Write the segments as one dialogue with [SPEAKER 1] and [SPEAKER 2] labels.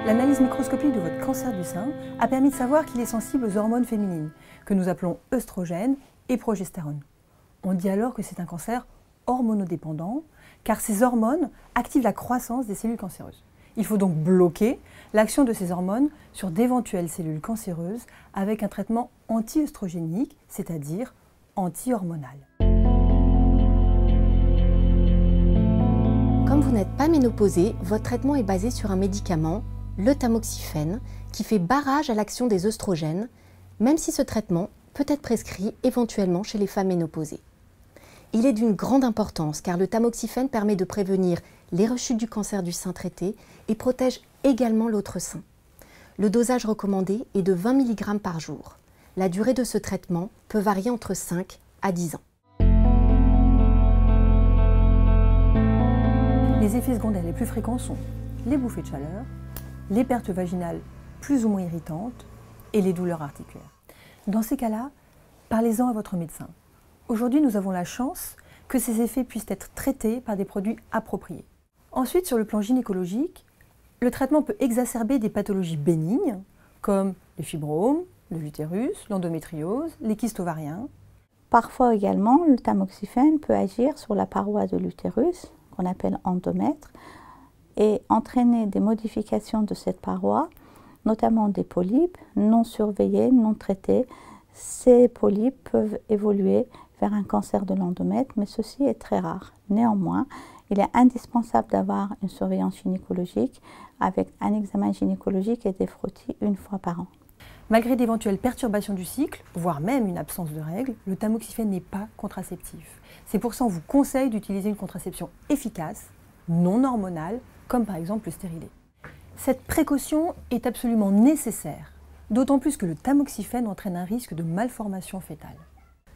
[SPEAKER 1] L'analyse microscopique de votre cancer du sein a permis de savoir qu'il est sensible aux hormones féminines, que nous appelons œstrogènes et progestérone. On dit alors que c'est un cancer hormonodépendant, car ces hormones activent la croissance des cellules cancéreuses. Il faut donc bloquer l'action de ces hormones sur d'éventuelles cellules cancéreuses avec un traitement anti-œstrogénique, c'est-à-dire anti-hormonal.
[SPEAKER 2] Comme vous n'êtes pas ménopausée, votre traitement est basé sur un médicament, le tamoxifène, qui fait barrage à l'action des œstrogènes, même si ce traitement peut être prescrit éventuellement chez les femmes ménopausées. Il est d'une grande importance car le tamoxifène permet de prévenir les rechutes du cancer du sein traité et protège également l'autre sein. Le dosage recommandé est de 20 mg par jour. La durée de ce traitement peut varier entre 5 à 10 ans.
[SPEAKER 1] Les effets secondaires les plus fréquents sont les bouffées de chaleur, les pertes vaginales plus ou moins irritantes et les douleurs articulaires. Dans ces cas-là, parlez-en à votre médecin. Aujourd'hui, nous avons la chance que ces effets puissent être traités par des produits appropriés. Ensuite, sur le plan gynécologique, le traitement peut exacerber des pathologies bénignes comme les fibromes, de l'utérus, l'endométriose, les kystes ovariens.
[SPEAKER 3] Parfois également, le tamoxifène peut agir sur la paroi de l'utérus, qu'on appelle endomètre, et entraîner des modifications de cette paroi, notamment des polypes non surveillés, non traités. Ces polypes peuvent évoluer vers un cancer de l'endomètre, mais ceci est très rare. Néanmoins, il est indispensable d'avoir une surveillance gynécologique avec un examen gynécologique et des frottis une fois par an.
[SPEAKER 1] Malgré d'éventuelles perturbations du cycle, voire même une absence de règles, le tamoxifène n'est pas contraceptif. C'est pour ça qu'on vous conseille d'utiliser une contraception efficace, non hormonale, comme par exemple le stérilet. Cette précaution est absolument nécessaire, d'autant plus que le tamoxifène entraîne un risque de malformation fœtale.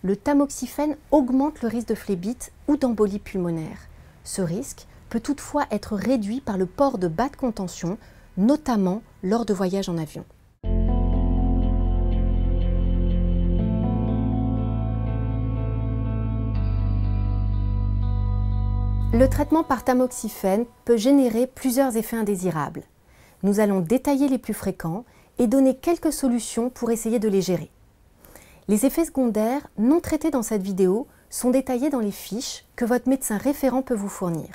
[SPEAKER 2] Le tamoxifène augmente le risque de phlébite ou d'embolie pulmonaire. Ce risque peut toutefois être réduit par le port de bas de contention, notamment lors de voyages en avion. Le traitement par tamoxifène peut générer plusieurs effets indésirables. Nous allons détailler les plus fréquents et donner quelques solutions pour essayer de les gérer. Les effets secondaires non traités dans cette vidéo sont détaillés dans les fiches que votre médecin référent peut vous fournir.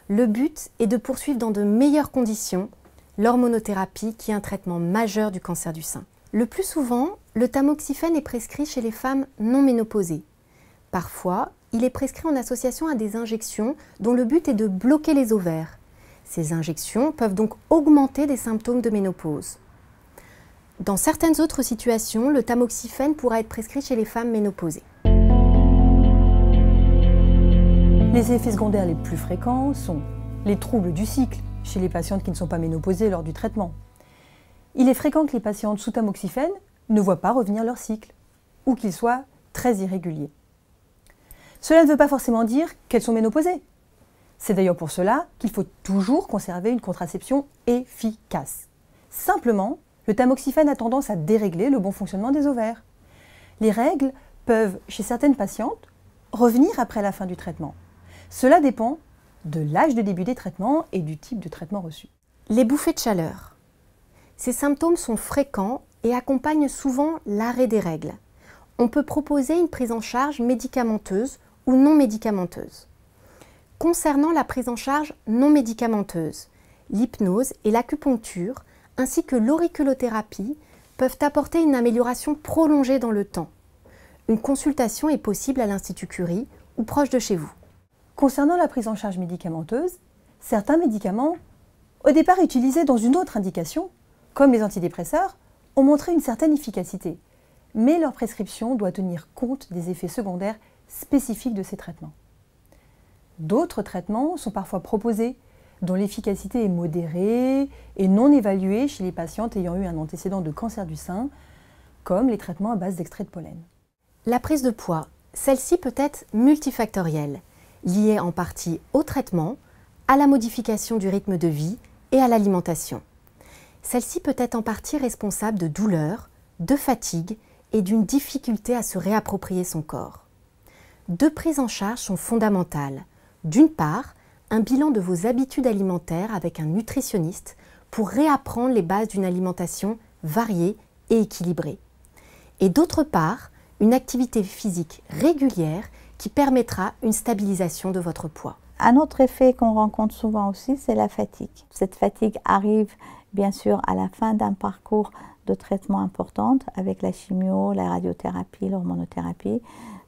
[SPEAKER 2] Le but est de poursuivre dans de meilleures conditions l'hormonothérapie qui est un traitement majeur du cancer du sein. Le plus souvent, le tamoxifène est prescrit chez les femmes non ménopausées. Parfois, il est prescrit en association à des injections dont le but est de bloquer les ovaires. Ces injections peuvent donc augmenter des symptômes de ménopause. Dans certaines autres situations, le tamoxifène pourra être prescrit chez les femmes ménopausées.
[SPEAKER 1] Les effets secondaires les plus fréquents sont les troubles du cycle chez les patientes qui ne sont pas ménopausées lors du traitement. Il est fréquent que les patientes sous tamoxifène ne voient pas revenir leur cycle ou qu'il soit très irrégulier. Cela ne veut pas forcément dire qu'elles sont ménopausées. C'est d'ailleurs pour cela qu'il faut toujours conserver une contraception efficace. Simplement, le tamoxifène a tendance à dérégler le bon fonctionnement des ovaires. Les règles peuvent, chez certaines patientes, revenir après la fin du traitement. Cela dépend de l'âge de début des traitements et du type de traitement reçu.
[SPEAKER 2] Les bouffées de chaleur. Ces symptômes sont fréquents et accompagnent souvent l'arrêt des règles. On peut proposer une prise en charge médicamenteuse ou non médicamenteuse. Concernant la prise en charge non médicamenteuse, l'hypnose et l'acupuncture ainsi que l'auriculothérapie peuvent apporter une amélioration prolongée dans le temps. Une consultation est possible à l'Institut Curie ou proche de chez vous.
[SPEAKER 1] Concernant la prise en charge médicamenteuse, certains médicaments, au départ utilisés dans une autre indication, comme les antidépresseurs, ont montré une certaine efficacité, mais leur prescription doit tenir compte des effets secondaires spécifiques de ces traitements. D'autres traitements sont parfois proposés, dont l'efficacité est modérée et non évaluée chez les patientes ayant eu un antécédent de cancer du sein, comme les traitements à base d'extrait de pollen.
[SPEAKER 2] La prise de poids, celle-ci peut être multifactorielle, liée en partie au traitement, à la modification du rythme de vie et à l'alimentation. Celle-ci peut être en partie responsable de douleurs, de fatigue et d'une difficulté à se réapproprier son corps. Deux prises en charge sont fondamentales. D'une part, un bilan de vos habitudes alimentaires avec un nutritionniste pour réapprendre les bases d'une alimentation variée et équilibrée. Et d'autre part, une activité physique régulière qui permettra une stabilisation de votre poids.
[SPEAKER 3] Un autre effet qu'on rencontre souvent aussi, c'est la fatigue. Cette fatigue arrive bien sûr à la fin d'un parcours de traitement important avec la chimio, la radiothérapie, l'hormonothérapie.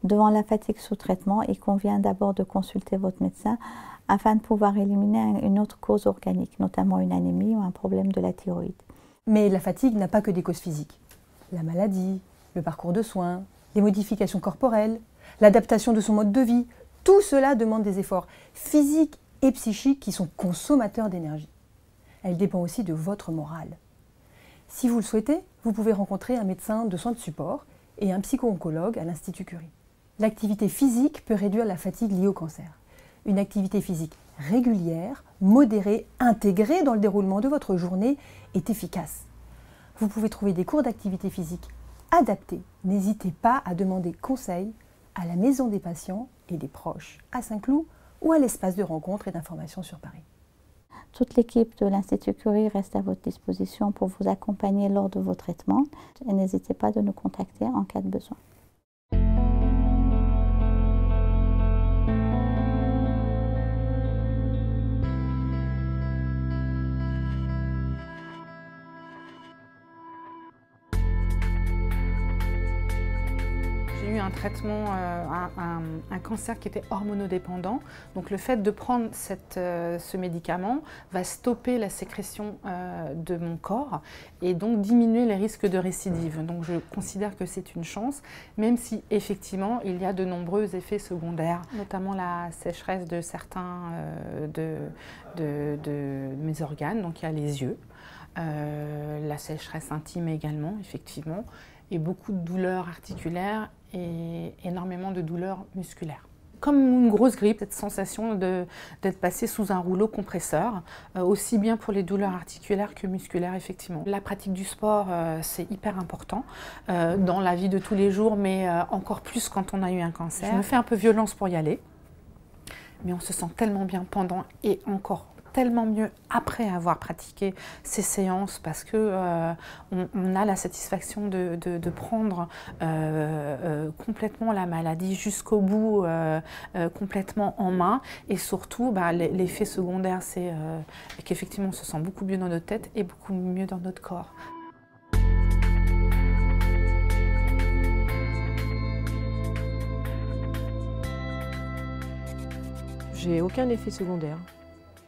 [SPEAKER 3] Devant la fatigue sous traitement, il convient d'abord de consulter votre médecin afin de pouvoir éliminer une autre cause organique, notamment une anémie ou un problème de la thyroïde.
[SPEAKER 1] Mais la fatigue n'a pas que des causes physiques. La maladie, le parcours de soins, les modifications corporelles, l'adaptation de son mode de vie, tout cela demande des efforts physiques et psychiques qui sont consommateurs d'énergie. Elle dépend aussi de votre morale. Si vous le souhaitez, vous pouvez rencontrer un médecin de soins de support et un psycho-oncologue à l'Institut Curie. L'activité physique peut réduire la fatigue liée au cancer. Une activité physique régulière, modérée, intégrée dans le déroulement de votre journée est efficace. Vous pouvez trouver des cours d'activité physique adaptés. N'hésitez pas à demander conseil à la Maison des patients et des proches à Saint-Cloud ou à l'espace de rencontre et d'information sur Paris.
[SPEAKER 3] Toute l'équipe de l'Institut Curie reste à votre disposition pour vous accompagner lors de vos traitements et n'hésitez pas de nous contacter en cas de besoin.
[SPEAKER 4] J'ai eu un traitement, un cancer qui était hormonodépendant. Donc le fait de prendre ce médicament va stopper la sécrétion de mon corps et donc diminuer les risques de récidive. Donc je considère que c'est une chance, même si effectivement il y a de nombreux effets secondaires, notamment la sécheresse de certains de mes organes, donc il y a les yeux, la sécheresse intime également, effectivement, et beaucoup de douleurs articulaires et énormément de douleurs musculaires. Comme une grosse grippe, cette sensation d'être passé sous un rouleau compresseur, aussi bien pour les douleurs articulaires que musculaires, effectivement. La pratique du sport, c'est hyper important dans la vie de tous les jours, mais encore plus quand on a eu un cancer. Je me fais un peu violence pour y aller, mais on se sent tellement bien pendant et encore tellement mieux après avoir pratiqué ces séances parce que on a la satisfaction de prendre complètement la maladie jusqu'au bout, complètement en main, et surtout l'effet secondaire c'est qu'effectivement on se sent beaucoup mieux dans notre tête et beaucoup mieux dans notre corps.
[SPEAKER 5] J'ai aucun effet secondaire.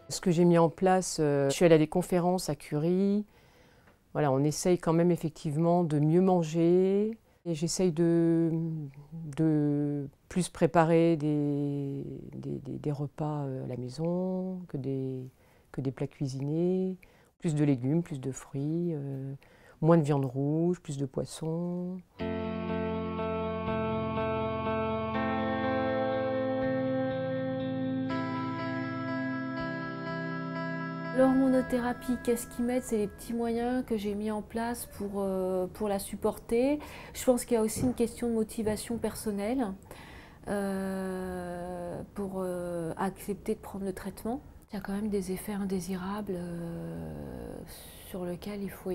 [SPEAKER 5] Ce que j'ai mis en place, je suis allée à des conférences à Curie. Voilà, on essaye quand même effectivement de mieux manger. Et j'essaye de plus préparer des repas à la maison que des plats cuisinés. Plus de légumes, plus de fruits, moins de viande rouge, plus de poissons.
[SPEAKER 6] L'hormonothérapie, qu'est-ce qui m'aide? C'est les petits moyens que j'ai mis en place pour la supporter. Je pense qu'il y a aussi une question de motivation personnelle pour accepter de prendre le traitement. Il y a quand même des effets indésirables sur lesquels il faut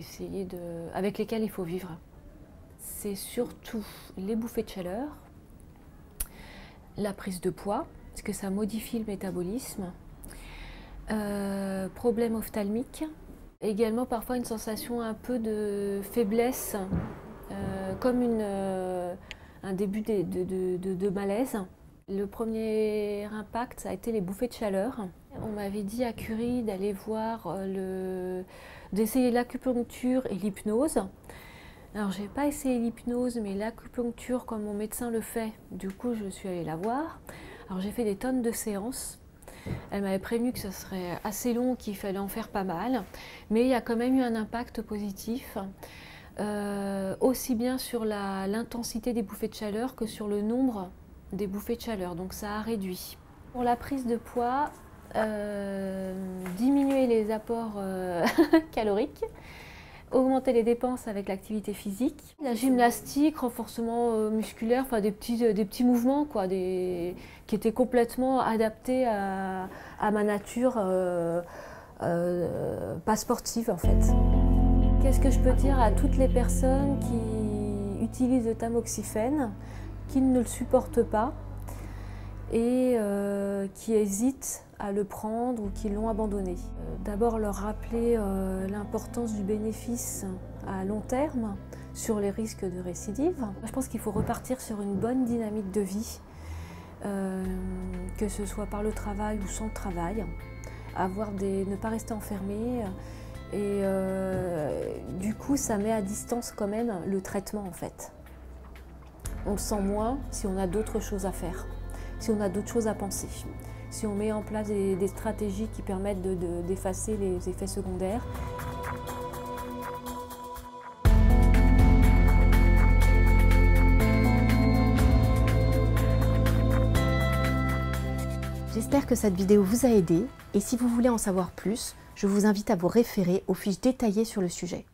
[SPEAKER 6] avec lesquels il faut vivre. C'est surtout les bouffées de chaleur, la prise de poids, parce que ça modifie le métabolisme. Problème ophtalmique, également parfois une sensation un peu de faiblesse, comme un début de malaise. Le premier impact, ça a été les bouffées de chaleur. On m'avait dit à Curie d'aller voir, d'essayer l'acupuncture et l'hypnose. Alors j'ai pas essayé l'hypnose, mais l'acupuncture comme mon médecin le fait, du coup je suis allée la voir. Alors j'ai fait des tonnes de séances. Elle m'avait prévenu que ce serait assez long, qu'il fallait en faire pas mal, mais il y a quand même eu un impact positif, aussi bien sur l'intensité des bouffées de chaleur que sur le nombre des bouffées de chaleur, donc ça a réduit. Pour la prise de poids, diminuer les apports caloriques, augmenter les dépenses avec l'activité physique, la gymnastique, renforcement musculaire, enfin des petits mouvements quoi, qui étaient complètement adaptés à ma nature, pas sportive en fait. Qu'est-ce que je peux dire à toutes les personnes qui utilisent le tamoxifène, qui ne le supportent pas et qui hésitent à le prendre ou qui l'ont abandonné? D'abord leur rappeler l'importance du bénéfice à long terme sur les risques de récidive. Je pense qu'il faut repartir sur une bonne dynamique de vie, que ce soit par le travail ou sans travail, ne pas rester enfermé. Et du coup, ça met à distance quand même le traitement en fait. On le sent moins si on a d'autres choses à faire, si on a d'autres choses à penser, si on met en place des stratégies qui permettent d'effacer les effets secondaires.
[SPEAKER 2] J'espère que cette vidéo vous a aidé et si vous voulez en savoir plus, je vous invite à vous référer aux fiches détaillées sur le sujet.